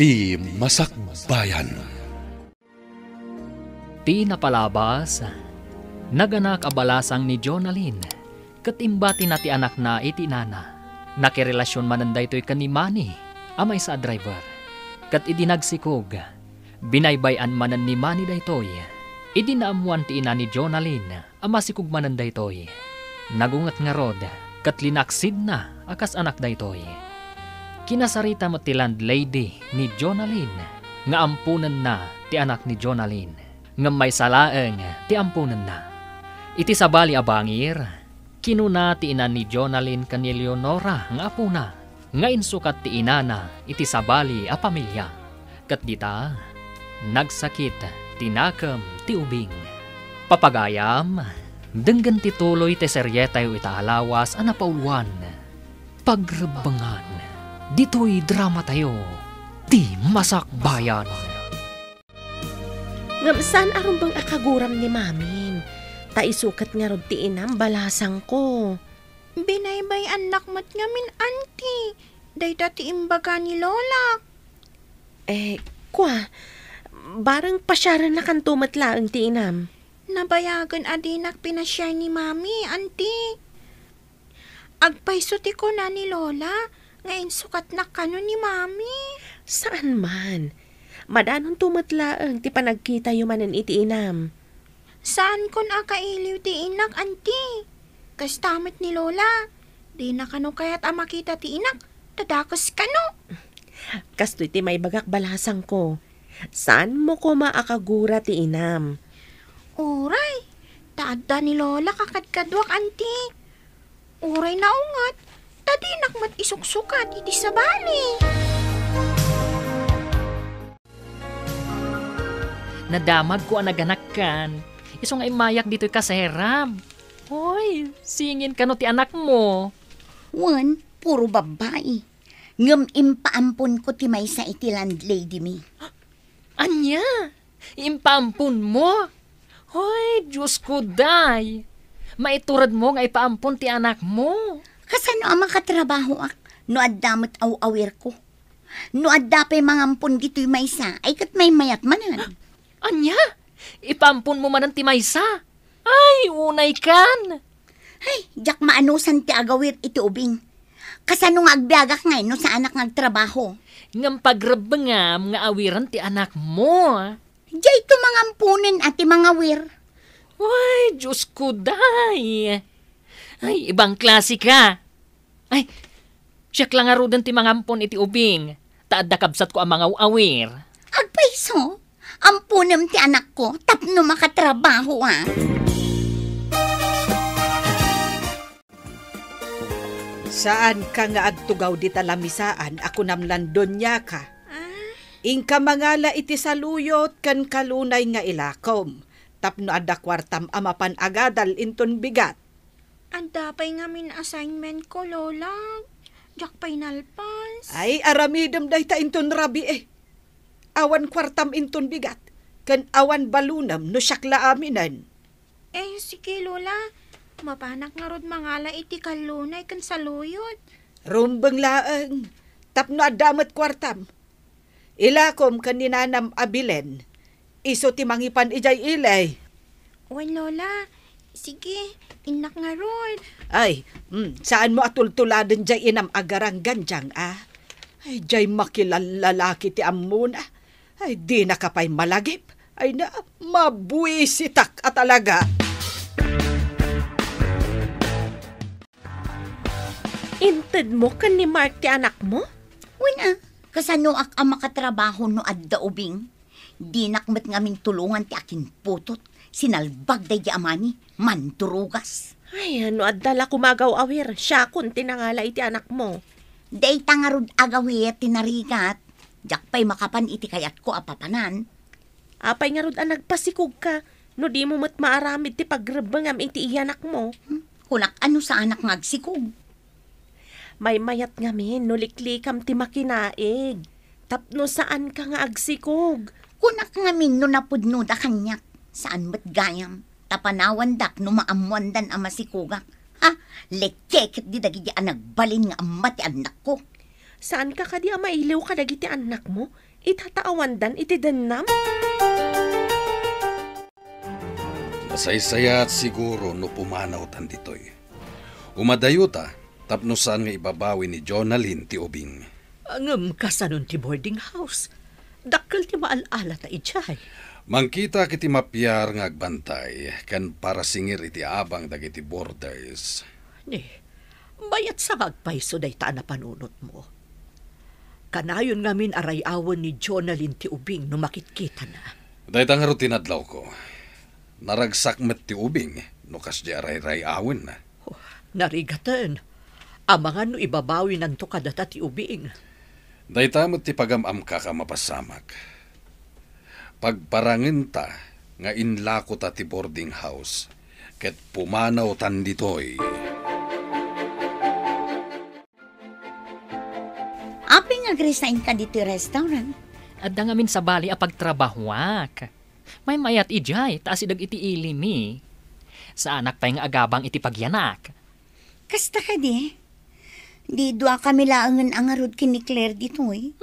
Ti Masakbayan. Ti napalabas, naganak abalasang ni Jonalyn, katimbati na ti anak na iti nana. Nakirelasyon mananday to'y kanimani, amay sa driver. Kat idinagsikog, binaybayan manan ni Manny daytoy. Idinaamuan ti ina ni Jonalyn, amasikog manan daytoy. Nagungat nga rod, kat linaksid na akas anak daytoy. Kinasarita mo ti landlady ni Jonalyn, nga ampunan na ti anak ni Jonalyn, nga may salaeng ti ampunan na. Iti sabali abangir, kinuna ti ina ni Jonalyn kani Leonora nga apuna, nga insukat ti inana iti sabali a pamilya. Kat dita, nagsakit tinakam ti ubing. Papagayam, denggan ti tuloy ti seryetayo itahalawas a napauluan. Pagrebangan, dito'y drama tayo, ti Masakbayan. Ngamsan aron bang akaguram ni mamin? Ta isukat nga rod ti inam balasang ko. Binaybay anak mat ngamin, auntie. Dayta ti imbaga ni Lola. Kwa, barang pasyaran na kan tumatlaang ti inam. Nabayagan adinak pinasyay ni mami, auntie. Agpayso ti ko na ni Lola, ngayon sukat na kano ni mami. Saan man? Madanon tumatlaang ti panagkita yumanan iti inam. Saan kon akailiw ti inak, auntie? Kastamat ni Lola. Di na kano kaya't makita ti inak, tadakas kano. Kastoy ti may bagak balasang ko. Saan mo ko maakagura ti inam? Uray, taadda ni Lola kakadkadwak, auntie. Uray na ungat, tadinak mat isuksukat iti sabali. Nadamag ko ang naganak kan. Iso nga imayak dito'y kaseram. Hoy, singin ka no ti anak mo. Wan, puro babae. Ngam impaampon ko ti maysa iti landlady mi. Anya? Impampun mo? Hoy, Diyos ko day. Maiturad mo nga ipaampon ti anak mo. Kasano ang makatrabaho ak? No addamot awawir ko. No addapay mangampon dito'y maysa, ay kat may mayat manan. Anya? Ipampun mo man ang timaysa. Ay, unay kan. Ay, jak maanusan ti agawir iti ubing. Kasano nga agbiagak ngay no sa anak ngagtrabaho. Ngam pagrabangam nga awiran ti anak mo. Diyay ito mangampunin at ti mga wir. Ay, Diyos ko day. Ay, ibang klase ka. Ay, siyak lang arudan ti mangampun iti ubing. Taadda kabsat ko ang mga awir. Agpaiso? Ampunem ti anak ko, tapno makatrabaho ah. Saan ka nga agtugaw di talamisaan, ako namlandon niya ka. Ingka mangala iti saluyot kan kalunay nga ilakom. Tapno adda kwartam amapan agadal inton bigat. Anda pa'y ngamin assignment ko, Lola. Jak pa'y nalpas. Ay, aramidem day ta inton rabi eh. Awan kwartam inton bigat, kan awan balunam no syakla aminan. Sige Lola, mapanak nga rod mangala iti kalunay kan saluyot. Rumbeng laeng, tapno adamat kwartam. Ilakom kan ninanam abilen, iso ti mangipan ijay ilay. Wan Lola, sige, inak nga rod. Ay, saan mo atultuladen jay inam agarang ganjang ah? Ay, jay makilalalaki ti amuna. Ay, di na kapay malagip. Ay na, mabuisitak at talaga. Inted mo kan ni Mark ti anak mo? Wala, kasano ak ang makatrabaho no adda ubing. Di nakmat ngamin tulungan ti akin putot. Sinalbag day di amani, manturugas. Ay, ano adala kumagaw awir. Siya kun tinangala iti anak mo. Day tangarod agawir tinarigat. Jak pa'y makapan iti kayat ko apapanan. Apay nga rod ang nagpasikog ka. No di mo mat maaramid ti pagrebangam iti iyanak mo. Kunak ano sa anak ngagsikog. May mayat ngamin no liklikam ti makinaig. Tapno saan ka nga agsikog. Kunak ngamin no napudno da kanyak. Saan ba't gayam? Tapanawan dak no maamuandan ang masikugak. Ha? Lekekit di dagi di nagbalin nga amat ti anak ko. Saan ka kadi mailiw ka dagiti anak mo? Itataawandan iti dennam? Masaysaya at siguro no pumanaw tan ditoy. Umadayo ta, tapno saan nga ibabawi ni Jonalyn ti ubing. Angam kasanon ti boarding house. Dakkel ti maalala ta ijay. Mangkita kiti mapyar nga agbantay, kan para singir iti abang dagiti borders. Ni, bayat sa magpaiso day ta na panunot mo. Kanayon ngamin arayawan ni Jonalyn ti ubing no makitkita na. Dahit ang rutinadlaw ko, naragsak met ti ubing, no kas di aray-ray awin na. Oh, narigatan. Amangan no ibabawi nanto kadata ti ubing. Dahit amot ti pagamam ka mapasamak. Pagparangin ta, nga inlako ta ti boarding house, ket pumanaw tan ditoy. Aping nag-resign ka dito restaurant? Adda ngamin sa bali a pagtrabahuak. May mayat ijay, taas idag iti ilimi. Sa anak pa yung agabang iti pagyanak. Kasta ka di? Di dua kami laangan ang arod kini Claire dito eh.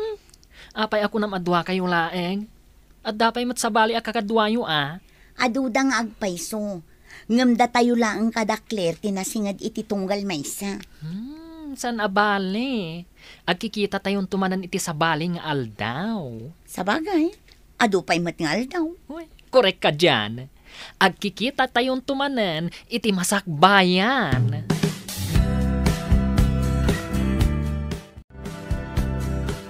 Apay ako na madwa kayo laeng. At dapay mat sa bali a kakadwayo a. Aduda nga agpaiso. Ngamda tayo laang kada Claire tinasingad iti tunggal maysa. San abali? Agkikita tayon tumanan iti sa bali nga aldaw. Sa bagay, adu pa'y matngal daw. Uy, korek ka dyan. Agkikita tayon tumanan iti masakbayan.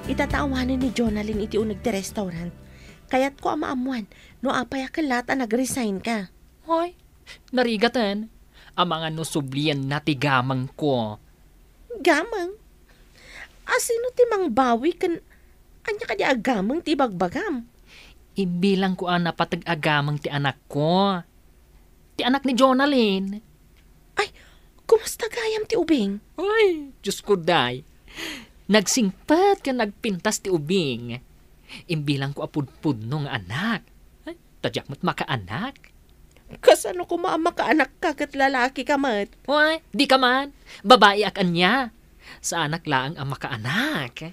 Itatawanan ni Jonalyn iti unag ti restaurant. Kaya't ko amaamuan, no apay akalat a nag-resign ka. Hoy, narigatan. Ang mga nusublian na tigamang ko. Gamang? Asino ti mang bawi kan anya ka di agamang ti bagbagam? Ibilang ko ang napatag-agamang ti anak ko. Ti anak ni Jonalyn. Ay, kumusta gayam ti ubing? Ay, Diyos ko day. Nagsingpat ka nagpintas ti ubing. Imbilang ko apudpud nung anak. Ay, tadyak mo't makaanak. Kasano ko maamakaanak ka kat lalaki ka mat? Uy, di ka man. Babae ak anya. Sa anak laang ang makaanak.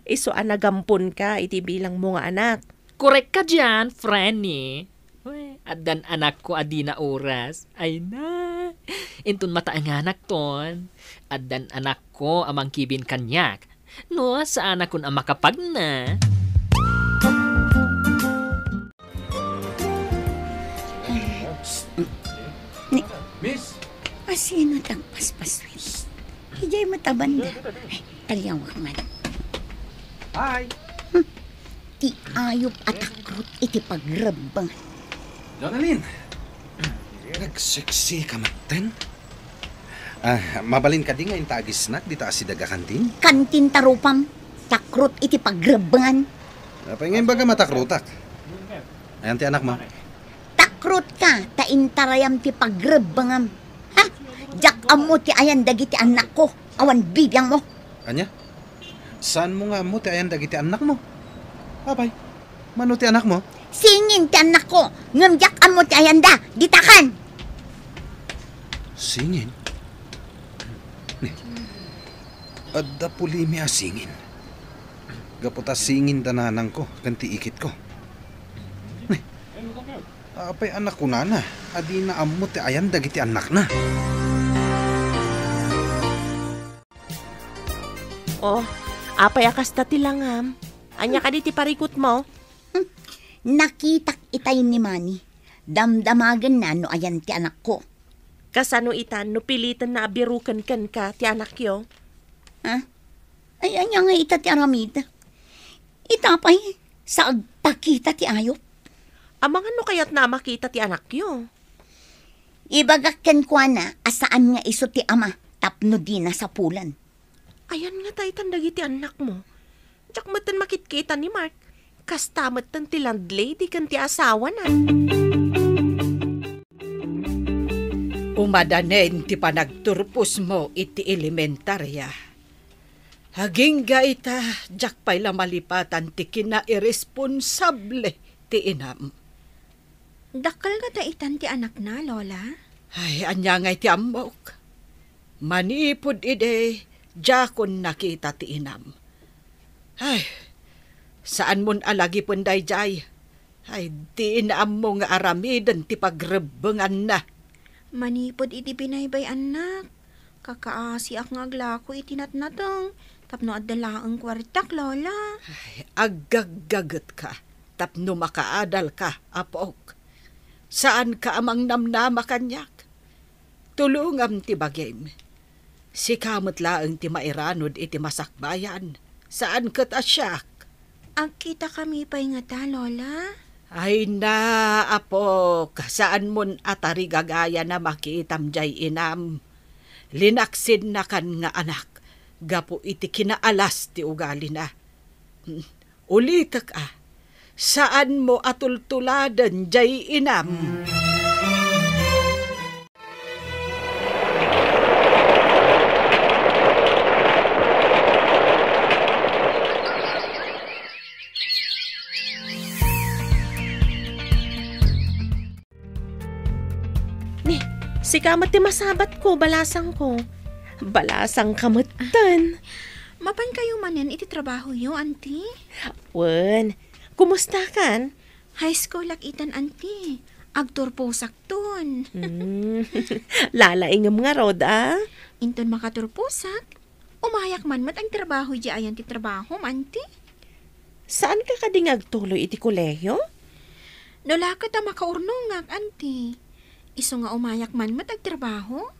Iso anagampon ka iti bilang mo nga anak. Korek ka dyan, Franny. Uy, adan anak ko adi na oras. Ay na. Intun mataang anak ton. Adan anak ko amang kibin kanyak. No, sa anak kun ang makapag na. Miss! Asino tang paspaswin? Hijay matabanda. Ay, talyawak man. Hi! Ti ayop at akrut iti pagrabang. Jonalyn! Nagseksi ka maten? Mabalin ka di nga yung tagisnak di taas si daga kantin? Kantin tarupam, takrut iti pagrabangan. Apay ngayon baga matakrutak. Ayan ti anak mo. Takrut ka, taintarayam ti pagrabangam. Ha? Jak amo ti ayan dagiti anak ko, awan bibiyang mo. Anya? Saan mo nga mo ti ayan dagiti anak mo? Apay, mano ti anak mo? Singin ti anak ko, ngamjak amo ti ayan da, ditakan. Singin? Adda puli mi singin. Gaputa singin tananang ko, kanti ikit ko. Apay anak ko na. Adi na amo ti ayan dagiti anak na. Oh, apay akas ta ti langam. Anya ka di ti parikot mo? Nakitak itay ni Manny. Damdamagan na no ayan ti anak ko. Kasano itan no pilitan na abirukan kan ka ti anak yo? Ha? Ay, anya nga ita ti aramid. Itapay, sa agpakita ti ayop. Amangan no kayat na makita ti anak yo? Ibagakken ko na, asaan nga iso ti ama, tapno di na sa pulan. Ayan nga tayo tandagi ti anak mo. Diyak matan makitkita ni Mark. Kastamat tan ti landlady kan ti asawa na. Umadanen ti panagturpos mo iti elementarya. Haging ga ita, jak pa'y lamalipatan ti kina-irresponsable ti inam. Dakal nga ta itan ti anak na, Lola? Ay, anya nga iti amok. Manipod ide, jakon nakita ti inam. Ay, saan mon alagi punday jay? Ay, di inaam mo nga aramidan ti pagrebengan na. Manipod iti binaybay anak. Kakaasi ak nga aglako iti natnatang. Tapno adala ang kwartak, Lola. Ay, agagagat ka. Tapno makaadal ka, apok. Saan ka amang namnama kanyak? Tulungam ti bagim. Si kamot laeng ti mairanod iti masakbayan. Saan kat asyak? Agkita kami pa'y nga ta, Lola. Ay na, apok. Saan mon atari gagaya na makitam jay inam. Linaksid na kan nga anak. Gapo iti kinaalas ti ugali na. Ulitak saan mo atultuladan jay inam? Si kamat ti masabat ko, balasang ko. Balasang kamutan. Mapan kayo manen iti trabaho yo, auntie? Wen, kumusta kan? High school lakitan, auntie. Agtor po sakton. Lalaingam nga rod, Inton makaturpusak, umayak man mat ang trabaho di ayan ti trabaho, auntie. Saan ka kadingag tuloy iti kolehiyo? Nolaka ta makaurnongag, auntie. Iso nga umayak man mat ang trabaho?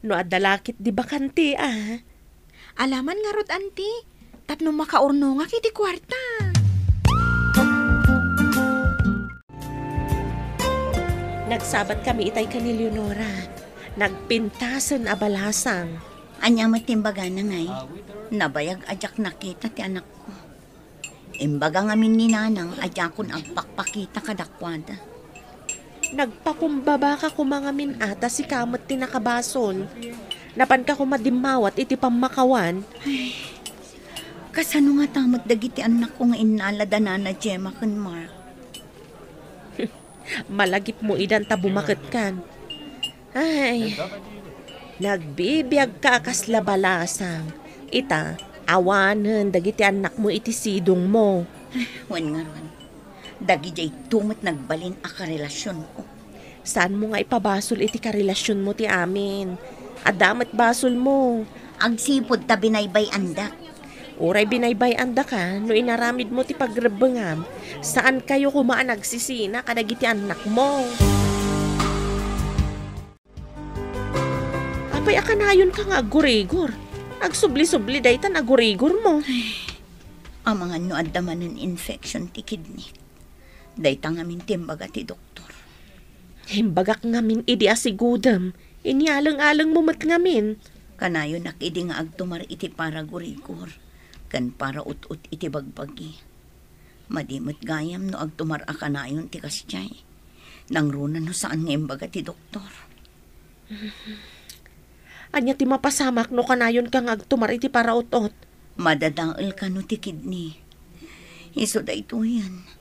No adalakit di bakante, Alaman nga rod, auntie. Tapno makaurnongag iti kwarta. Nagsabat kami itay ka ni Leonora. Nagpintasan abalasang. Anya matimbaga na ngay. Nabayag ajak nakita ti anak ko. Imbaga ngamin ni nanang ajakon agpakpakita kadakwada. Nagpakumbaba ka kumangamin ata si kamot tinakabasol. Napan ka kumadimawat iti pamakawan. Kasano nga tamot dagiti anak ko nga inalada na Gemma kan Mark. Malagip mo idan ta bumakit kan. Ay, nagbibiyag ka kasla balasang. Ita, awanen dagiti anak mo iti sidong mo. Wan nga ron. Dagi jay tumot nagbalin a karelasyon ko. Saan mo nga ipabasol iti karelasyon mo ti amin? Adamat basol mo. Agsipod ta binaybay andak. Uray binaybay anda ka, no inaramid mo ti pagrebengam. Saan kayo kumaan nagsisina kadagiti anak mo? Apay akanayon ka nga agurigor. Agsubli-subli daytan agurigor mo. Ang mga no addaman ng infection ti kidney. Dayta ngamin timbaga ti doktor. Himbagak ngamin idi asigudam. Inyalang-alang mo mat ngamin. Kanayo nakidi nga agtumar iti para gurigor. Kan para ut-ut iti bagbagi. Madimot gayam no agtumar a kanayon ti kasyay. Nang runa no saan nga imbaga ti doktor. Anya ti mapasamak no kanayon kang agtumar iti para ut-ut. Madadaol ka no ti kidney. Iso da ito yan.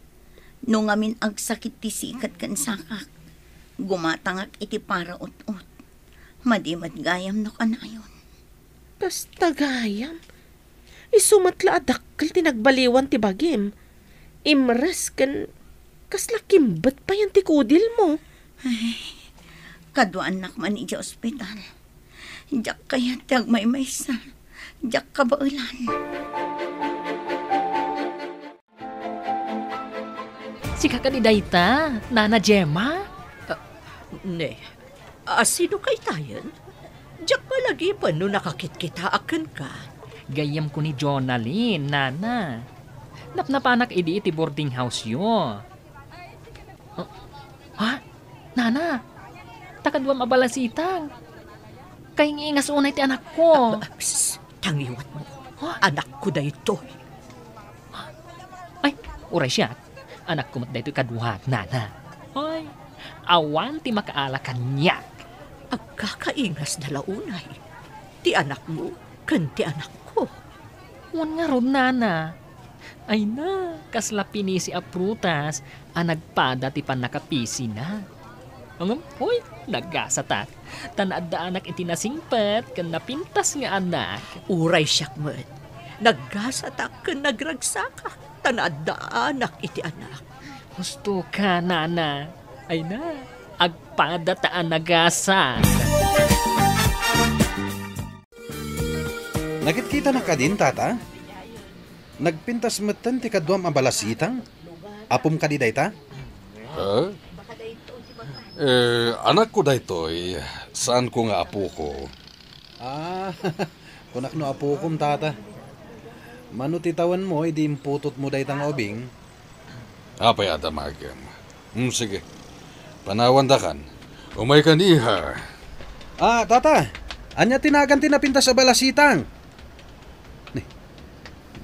No ngamin agsakit ti sikat kan sakak. Gumatangak iti para ut-ut. Madimat gayam no kanayon. Basta gayam. Isumatla adakkel tinagbaliwan ti bagim. Imres kan kaslakimbat pa yan ti kudil mo. Ay, kaduan nakman iti ospital. Diyak kaya tag may maysa. Diyak kabaulan. Si kakadidayta, Nana Gemma? Ne, sino kay tayan? Diyak palagi pa no nakakit-kita akan ka. Gayam ko ni Jonalyn, Nana. Napnapanak idi iti boarding house yo. Ha? Nana? Takadwam abalasitang. Kay ngiingas unay ti anak ko. Tangiwat mo. Ha? Anak ko da ito. Ay, uray siya. Anak ko mat da ito kaduhat, Nana. Ay, awan ti makaalakan niya. Agkakaingas na launay. Ti anak mo, kan ti anak ko. Wan nga ron, Nana. Ay na, kasla pinisi a prutas, nagpada ti panakapisi na. Angam, hoy, nagasatat. Tanaad da anak iti nasingpat, kan napintas nga anak. Uray siyak mo. Naggasatak ken nagragsaka. Tanadaanak iti anak. Gusto ka, nana. Ay na, agpadataan nagasan. Nagkita na ka din, tata? Nagpintas matan ti kadwam abalasitang? Apom ka di dayta? Anak ko daytoy, saan ko nga apo ko? Kunak no apo kom, tata. Manutitawan mo, hindi imputot mo daytang obing. Apay adamagam. Sige, panawandakan. Umay ka niha. Tata, anya tinagan tinapintas sa balasitang.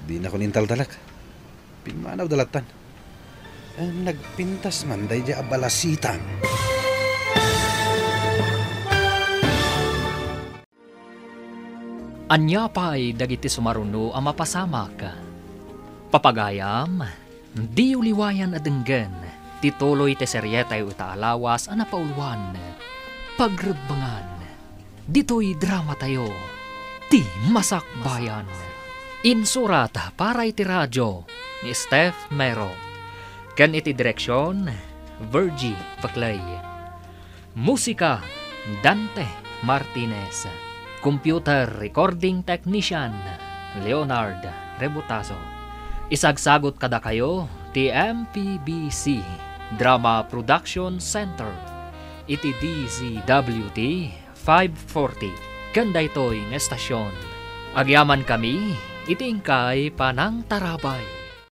Di na ko nintal dalak. Pingmanaw dalatan. Nagpintas man day di abalasitang. Anya pa'y dagiti sumaruno ang mapasamak. Papagayam, di uliwayan adenggen, tituloy te seryetay utaalawas ang napauluan. Pagrebbangan, dito'y drama tayo, ti masakbayan. Insurat para iti radyo ni Steph Mero. Ken iti direksyon, Virgie Paclay. Musika, Dante Martinez. Computer Recording Technician, Leonard Rebutazo. Isagsagot kada kayo, TMPBC, Drama Production Center. Iti DZWT 540. Ganda ito'y ng estasyon. Agyaman kami, itingkay panang tarabay.